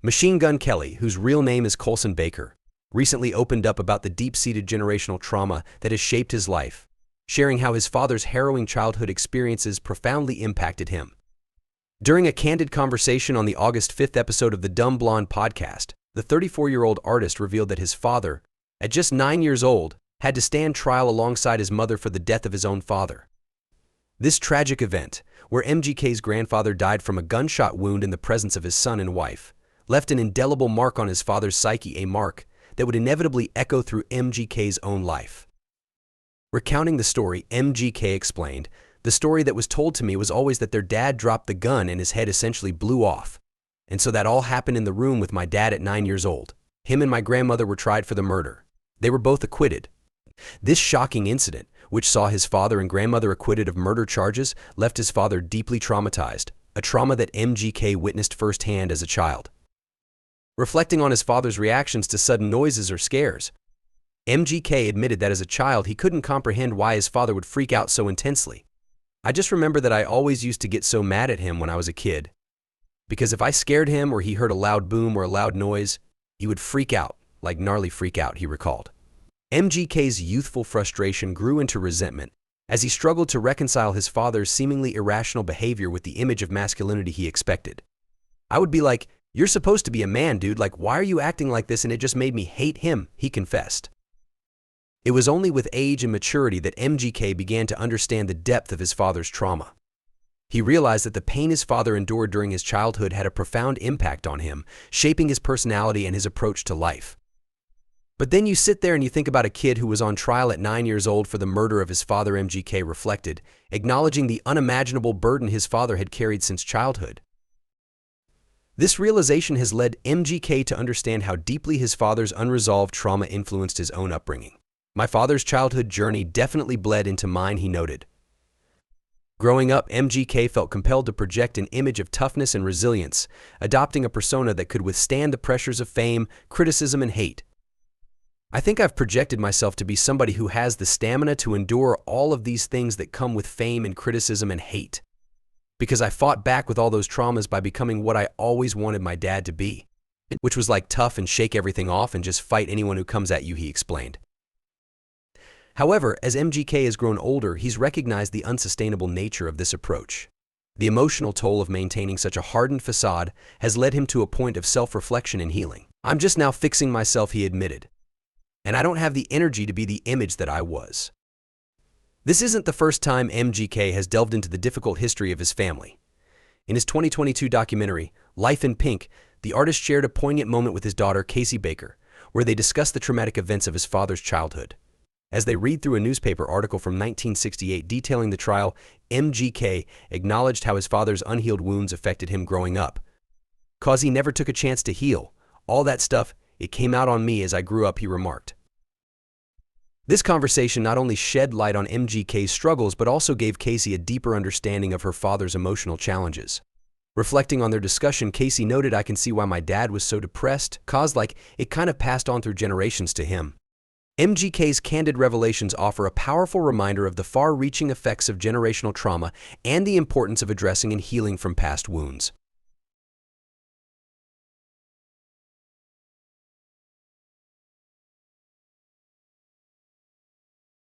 Machine Gun Kelly, whose real name is Colson Baker, recently opened up about the deep-seated generational trauma that has shaped his life, sharing how his father's harrowing childhood experiences profoundly impacted him. During a candid conversation on the August 5th episode of the Dumb Blonde podcast, the 34-year-old artist revealed that his father, at just 9 years old, had to stand trial alongside his mother for the death of his own father. This tragic event, where MGK's grandfather died from a gunshot wound in the presence of his son and wife, left an indelible mark on his father's psyche, a mark that would inevitably echo through MGK's own life. Recounting the story, MGK explained, "The story that was told to me was always that their dad dropped the gun and his head essentially blew off. And so that all happened in the room with my dad at 9 years old. Him and my grandmother were tried for the murder. They were both acquitted." This shocking incident, which saw his father and grandmother acquitted of murder charges, left his father deeply traumatized, a trauma that MGK witnessed firsthand as a child. Reflecting on his father's reactions to sudden noises or scares, MGK admitted that as a child he couldn't comprehend why his father would freak out so intensely. "I just remember that I always used to get so mad at him when I was a kid. Because if I scared him or he heard a loud boom or a loud noise, he would freak out, like gnarly freak out," he recalled. MGK's youthful frustration grew into resentment as he struggled to reconcile his father's seemingly irrational behavior with the image of masculinity he expected. "I would be like, 'You're supposed to be a man, dude, like why are you acting like this?' and it just made me hate him," he confessed. It was only with age and maturity that MGK began to understand the depth of his father's trauma. He realized that the pain his father endured during his childhood had a profound impact on him, shaping his personality and his approach to life. But then you sit there and you think about a kid who was on trial at 9 years old for the murder of his father, MGK reflected, acknowledging the unimaginable burden his father had carried since childhood. This realization has led MGK to understand how deeply his father's unresolved trauma influenced his own upbringing. "My father's childhood journey definitely bled into mine," he noted. Growing up, MGK felt compelled to project an image of toughness and resilience, adopting a persona that could withstand the pressures of fame, criticism, and hate. "I think I've projected myself to be somebody who has the stamina to endure all of these things that come with fame and criticism and hate. Because I fought back with all those traumas by becoming what I always wanted my dad to be, which was like tough and shake everything off and just fight anyone who comes at you," he explained. However, as MGK has grown older, he's recognized the unsustainable nature of this approach. The emotional toll of maintaining such a hardened facade has led him to a point of self-reflection and healing. "I'm just now fixing myself," he admitted. "And I don't have the energy to be the image that I was." This isn't the first time MGK has delved into the difficult history of his family. In his 2022 documentary, Life in Pink, the artist shared a poignant moment with his daughter, Casey Baker, where they discussed the traumatic events of his father's childhood. As they read through a newspaper article from 1968 detailing the trial, MGK acknowledged how his father's unhealed wounds affected him growing up. "'Cause he never took a chance to heal. All that stuff, it came out on me as I grew up," he remarked. This conversation not only shed light on MGK's struggles, but also gave Casey a deeper understanding of her father's emotional challenges. Reflecting on their discussion, Casey noted, "I can see why my dad was so depressed, cause like it kind of passed on through generations to him." MGK's candid revelations offer a powerful reminder of the far-reaching effects of generational trauma and the importance of addressing and healing from past wounds.